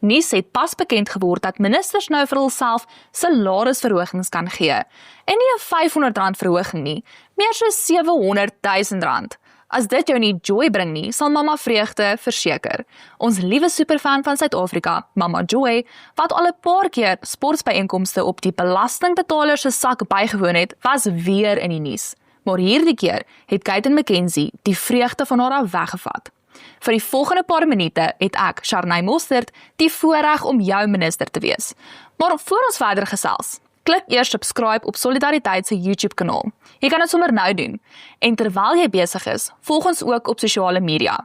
Nuus het pas bekend geword dat ministers nou vir hulself salarisverhogings kan gee. En nie 'n R500 verhoging nie, meer so R700,000. As dit jou nie joy bring nie, sal Mama Vreugde verseker. Ons liewe superfan van Suid-Afrika, Mama Joy, wat al 'n paar keer sportbyeenkomste op die belastingbetaler se sak bygewoon het, was weer in die nuus. Maar hierdie keer het Guyton McKenzie die vreugde van haar af weggevat. Vir die volgende paar minute het ek, Sharnay Mostert, die voorreg om jou minister te wees. Maar voor ons verder gesels, klik eers subscribe op Solidariteit se YouTube kanaal. Jy kan dit sommer nou doen. En terwyl jy besig is, volg ons ook op sosiale media.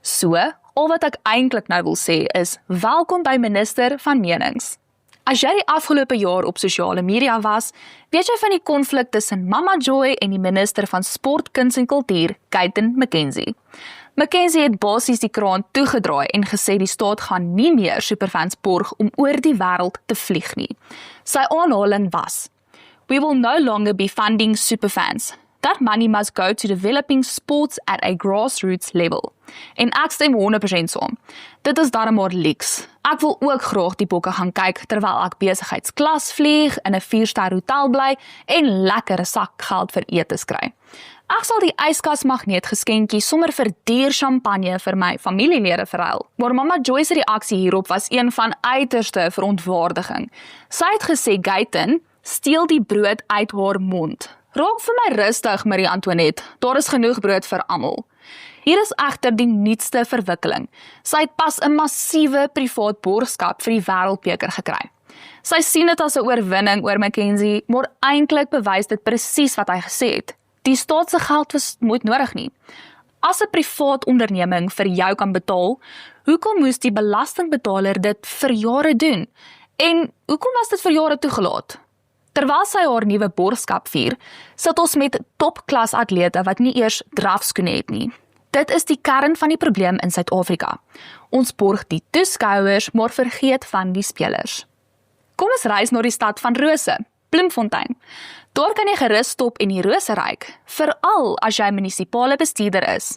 So, al wat ek eintlik nou wil sê is, welkom by Minister van Menings. As jy die afgelope jaar op sosiale media was, weet jy van die konflik tussen Mama Joy en die minister van Sport, Kuns en Kultuur, Guyton McKenzie. McKenzie het basies die kraan toegedraai en gesê die staat gaan nie meer superfans borg om oor die wêreld te vlieg nie. Sy aanhaling was: "We will no longer be funding superfans. That money must go to developing sports at a grassroots level." En ek stem 100% saam. Dit is darem maar leaks. Ek wil ook graag die bokke gaan kyk terwyl ek besigheidsklas vlieg, in 'n 4-ster hotel bly en lekker sakgeld vir etes kry. Ek sal die yskas magneetgeskenkie sommer vir duur champagne vir my familielede verruil. Maar Mama Joy se reaksie hierop was een van uiterste verontwaardiging. Sy het gesê Guyton steel die brood uit haar mond. Raak vir my rustig, Marie Antoinette, daar is genoeg brood vir almal. Hier is egter die nuutste verwikkeling. Sy het pas 'n massiewe privaat borgskap vir die wêreldbeker gekry. Sy sien dit as 'n oorwinning oor McKenzie, maar eintlik bewys dit presies wat hy gesê het. Die staat se geld was nooit nodig nie. As 'n privaat onderneming vir jou kan betaal, hoekom moes die belastingbetaler dit vir jare doen? En hoekom was dit vir jare toegelaat? Terwyl sy haar nuwe borgskap vier, sit ons met topklas atlete wat nie eers drafskoene het nie. Dit is die kern van die probleem in Suid-Afrika. Ons borg die toeskouers, maar vergeet van die spelers. Kom ons reis na die stad van rose, Bloemfontein. Daar kan jy gerus stop en die rose ruik, veral as jy munisipale bestuurder is.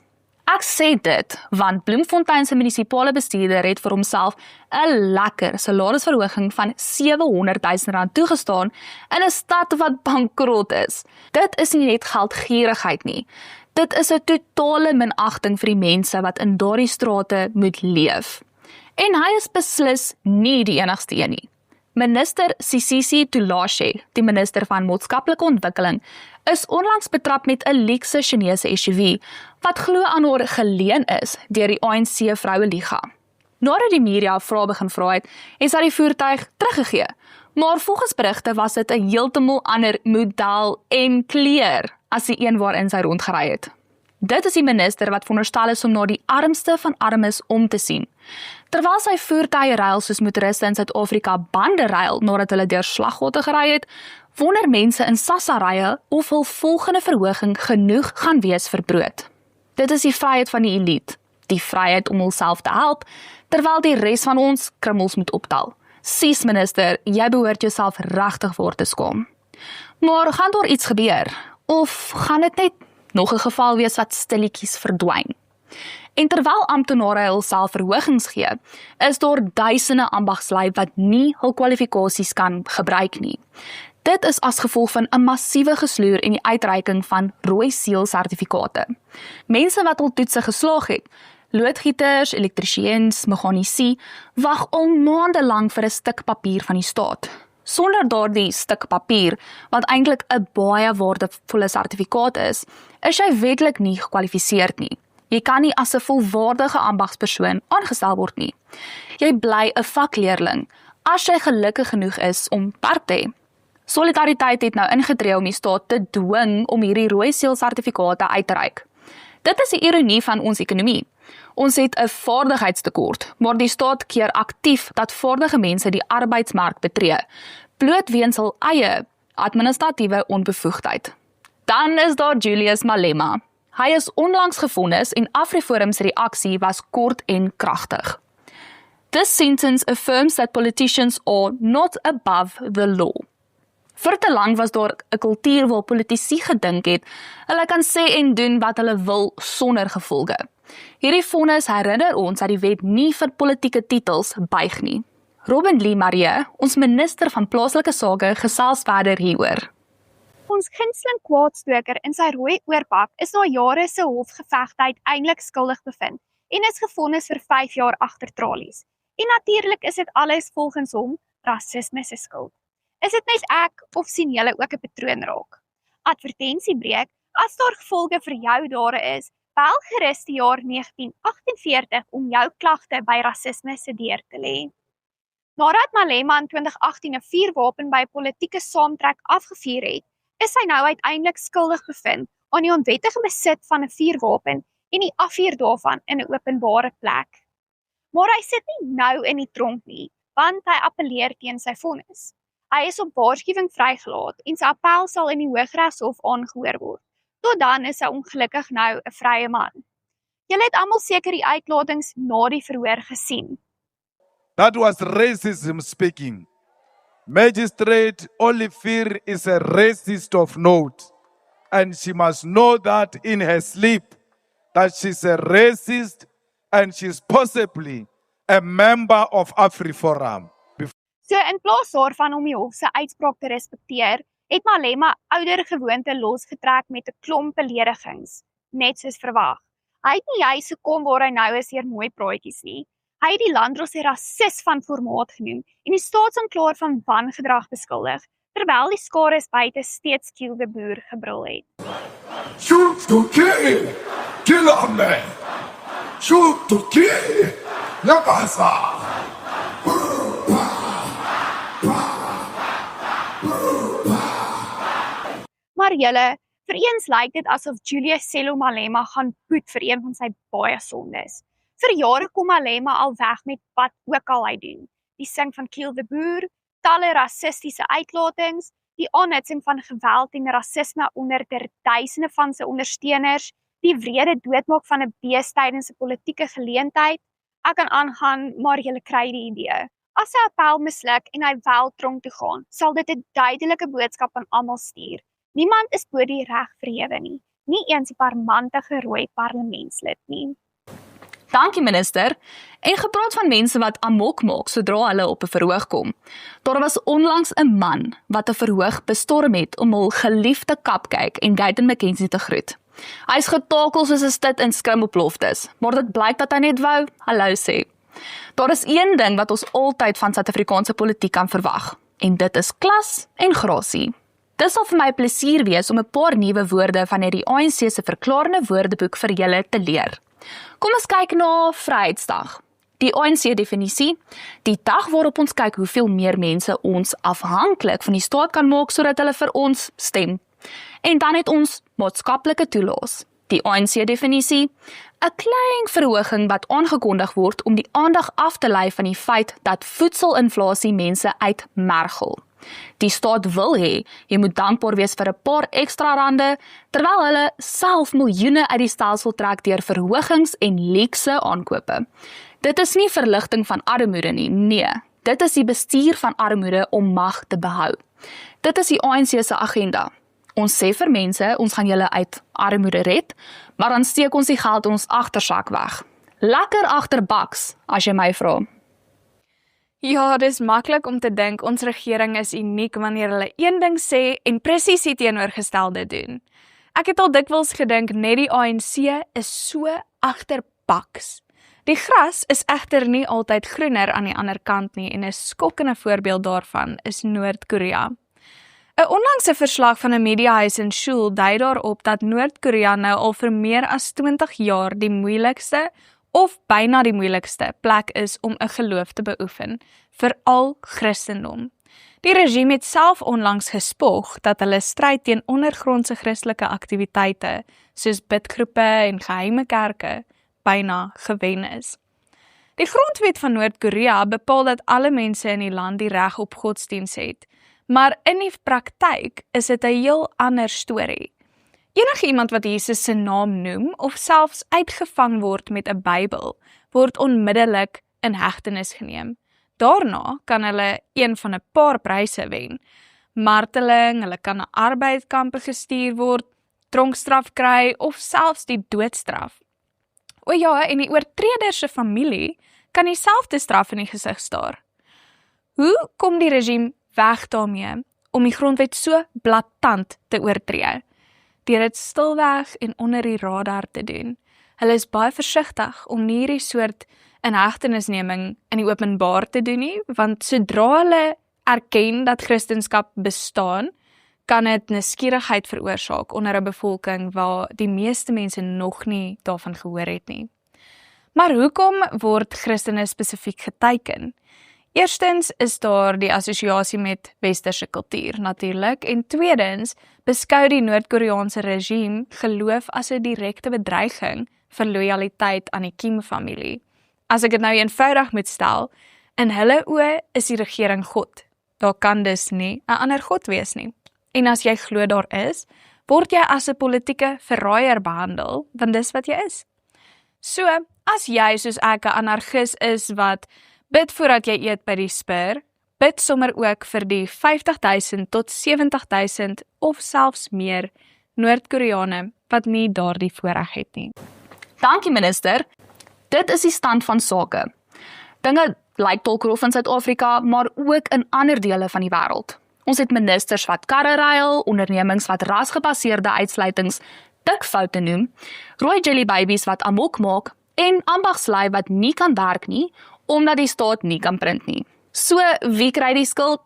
Ek sê dit, want Bloemfontein se munisipale bestuurder het vir homself 'n lekker salarisverhoging van R700,000 toegestaan in 'n stad wat bankrot is. Dit is nie net geldgierigheid nie. Dit is 'n totale minagting vir die mense wat in daardie strate moet leef. En hy is beslis nie die enigste een nie. Minister Sisisi Tulashe, die minister van maatskaplike ontwikkeling, is onlangs betrap met 'n luukse Chinese SUV wat glo aan haar geleen is deur die ANC Vroueliga. Nadat die media vrae begin vra het, is hy die voertuig teruggegee. Maar volgens berigte was dit 'n heeltemal ander model en kleur as die een waarin sy rondgery het. Dit is die minister wat veronderstel is om na die armste van armes om te sien. Terwyl sy voertuie ruil soos motoriste in Suid-Afrika bande ruil nadat hulle deur slaggote gery het, wonder mense in Sassa-rye of hul volgende verhoging genoeg gaan wees vir brood. Dit is die vryheid van die elite, die vryheid om hulself te help, terwyl die res van ons krummels moet optel. Sies minister, jy behoort jouself regtig voor te skaam. Maar gaan daar iets gebeur? Of gaan dit net nog 'n geval wees wat stilletjies verdwyn? En terwyl amptenare hulself verhogings gee, is daar duisende ambagslui wat nie hul kwalifikasies kan gebruik nie. Dit is as gevolg van 'n massiewe gesloer en die uitreiking van rooi seël sertifikate. Mense wat al toetse geslaag het, loodgieters, elektriesiëns, meganisie, wag al maande lank vir 'n stuk papier van die staat. Sonder daardie stuk papier, wat eintlik 'n baie waardevolle sertifikaat is jy wetlik nie gekwalifiseerd nie. Jy kan nie as 'n volwaardige ambagspersoon aangestel word nie. Jy bly 'n vakleerling, as jy gelukkig genoeg is om werk te hê. Solidariteit het nou ingetree om die staat te dwing om hierdie rooi seël sertifikate uit te reik. Dit is die ironie van ons ekonomie. Ons het 'n vaardigheidstekort, maar die staat keer aktief dat vaardige mense die arbeidsmark betree, bloot weens hul eie administratiewe onbevoegdheid. Dan is daar Julius Malema. Hy is onlangs gevonnis en AfriForum se reaksie was kort en kragtig. This sentence affirms that politicians are not above the law. Vir te lank was daar 'n kultuur waar politici gedink het, hulle kan sê en doen wat hulle wil sonder gevolge. Hierdie vonnis herinner ons dat die wet nie vir politieke titels buig nie. Robin Lee Marie, ons minister van plaaslike sake, gesels verder hieroor. Ons gunsteling kwaadstoker in sy rooi oorpak is na jare se hofgevegte uiteindelik skuldig bevind en is gevonnis vir 5 jaar agter tralies. En natuurlik is dit alles volgens hom rasisme se skuld. Is dit net ek of sien julle ook 'n patroon raak? Advertensiebreek, as daar gevolge vir jou daar is, bel gerus die jaar 1948 om jou klagte by rasisme se deur te lê. Nadat Malema in 2018 'n vuurwapen by 'n politieke saamtrek afgevuur het, is hy nou uiteindelik skuldig bevind aan die onwettige besit van 'n vuurwapen en die afvuur daarvan in 'n openbare plek. Maar hy sit nie nou in die tronk nie, want hy appeleer teen sy vonnis. Hy is op waarskuwing vrygelaat en sy appel sal in die Hooggeregshof aangehoor word. Tot dan is hy ongelukkig nou 'n vrye man. Julle het almal seker die uitlatings na die verhoor gesien. That was racism speaking. Magistrate Olivier is a racist of note, and she must know that in her sleep, that she's a racist and she's possibly a member of AfriForum. So in plaas daarvan om die hof se uitspraak te respekteer, het Malema ouer gewoonte losgetrek met 'n klomp beledigings, net soos verwag. Hy het nie juis gekom waar hy nou is deur mooi praatjies nie. Hy het die landdros 'n rasis van formaat genoem en die staatsanklaer van wangedrag beskuldig, terwyl die skares buite steeds Kill the Boer gebrul het. Shoot to kill! Kill a man! Shoot to kill! Yakasa! Maar julle, vir eens lyk dit asof Julius Sello Malema gaan boet vir een van sy baie sondes. Vir jare kom Malema al weg met wat ook al hy doen. Die sing van Kill the Boer, talle rassistiese uitlatings, die aanhitsing van geweld en rasisme onder duisende van sy ondersteuners, die wrede doodmaak van 'n bees tydens 'n politieke geleentheid. Ek kan aangaan, maar julle kry die idee. As sy appel misluk en hy wel tronk toe gaan, sal dit 'n duidelike boodskap aan almal stuur. Niemand is bo die reg verhewe nie eens die parmantige rooi parlementslid nie. Dankie minister. En gepraat van mense wat amok maak sodra hulle op 'n verhoog kom. Daar was onlangs 'n man wat 'n verhoog bestorm het om hul geliefde Cupcake en Gayton McKenzie te groet. Hy is getakel soos 'n stit in skrimoploftes, maar dit blyk dat hy net wou hallo sê. Daar is een ding wat ons altyd van Suid-Afrikaanse politiek kan verwag, en dit is klas en grasie. Dit sal vir my 'n plesier wees om 'n paar nuwe woorde van hierdie ANC se verklarende woordeboek vir julle te leer. Kom ons kyk na Vryheidsdag. Die ANC definisie, die dag waarop ons kyk hoeveel meer mense ons afhanklik van die staat kan maak sodat hulle vir ons stem. En dan het ons maatskaplike toelaas. Die ANC definisie, 'n klein verhoging wat aangekondig word om die aandag af te lei van die feit dat voedselinflasie mense uitmergel. Die staat wil hê, jy moet dankbaar wees vir 'n paar ekstra rande, terwyl hulle self miljoene uit die stelsel trek deur verhogings en luukse aankope. Dit is nie verligting van armoede nie, nee. Dit is die bestuur van armoede om mag te behou. Dit is die ANC se agenda. Ons sê vir mense, ons gaan julle uit armoede red, maar dan steek ons die geld in ons agtersak weg. Lekker agterbaks, as jy my vra. Ja, dis maklik om te dink ons regering is uniek wanneer hulle een ding sê en presies die teenoorgestelde doen. Ek het al dikwels gedink net die ANC is so agterbaks. Die gras is egter nie altyd groener aan die ander kant nie en 'n skokkende voorbeeld daarvan is Noord-Korea. 'n Onlangse verslag van 'n mediahuis in Seoul dui daarop dat Noord-Korea nou al vir meer as 20 jaar die moeilikste of byna die moeilikste plek is om 'n geloof te beoefen, veral Christendom. Die regime het self onlangs gespog dat hulle stryd teen ondergrondse Christelike aktiwiteite, soos bidgroepe en geheime kerke, byna gewen is. Die grondwet van Noord-Korea bepaal dat alle mense in die land die reg op godsdiens het, maar in die praktyk is dit 'n heel ander storie. Enige iemand wat Jesus se naam noem of selfs uitgevang word met 'n Bybel, word onmiddellik in hegtenis geneem. Daarna kan hulle een van 'n paar pryse wen. Marteling, hulle kan na arbeidkampe gestuur word, tronkstraf kry of selfs die doodstraf. O ja, en die oortreder se familie kan dieselfde straf in die gesig staar. Hoe kom die regime weg daarmee om die grondwet so blaatant te oortree? Deur dit stilweg en onder die radar te doen. Hulle is baie versigtig om nie hierdie soort inhegtenisneming in die openbaar te doen nie, want sodra hulle erken dat Christendom bestaan, kan dit nuuskierigheid veroorsaak onder 'n bevolking waar die meeste mense nog nie daarvan gehoor het nie. Maar hoekom word Christene spesifiek geteiken? Eerstens is daar die assosiasie met westerse kultuur natuurlik, en tweedens beskou die Noord-Koreaanse regime geloof as 'n direkte bedreiging vir lojaliteit aan die Kim-familie. As ek dit nou eenvoudig moet stel, in hulle oë is die regering God. Daar kan dus nie 'n ander God wees nie. En as jy glo daar is, word jy as 'n politieke verraaier behandel, want dis wat jy is. So, as jy soos ek 'n anarchis is wat bid voordat jy eet by die Spur, bid sommer ook vir die 50.000 tot 70.000 of selfs meer Noord-Koreane wat nie daardie voorreg het nie. Dankie minister. Dit is die stand van sake. Dinge lyk dalk rof in Suid-Afrika, maar ook in ander dele van die wêreld. Ons het ministers wat karre ruil, ondernemings wat rasgebaseerde uitsluitings dik foute noem, rooi jelly babies wat amok maak en ambagslui wat nie kan werk nie omdat die staat nie kan print nie. So, wie kry die skuld?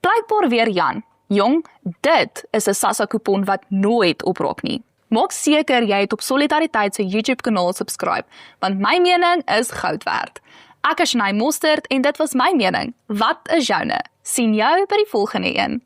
Blykbaar weer Jan. Jong, dit is 'n SASSA-kupon wat nooit opraak nie. Maak seker jy het op Solidariteit se YouTube-kanaal subscribe, want my mening is goud werd. Ek is Shanay Mostert en dit was my mening. Wat is joune? Sien jou by die volgende een.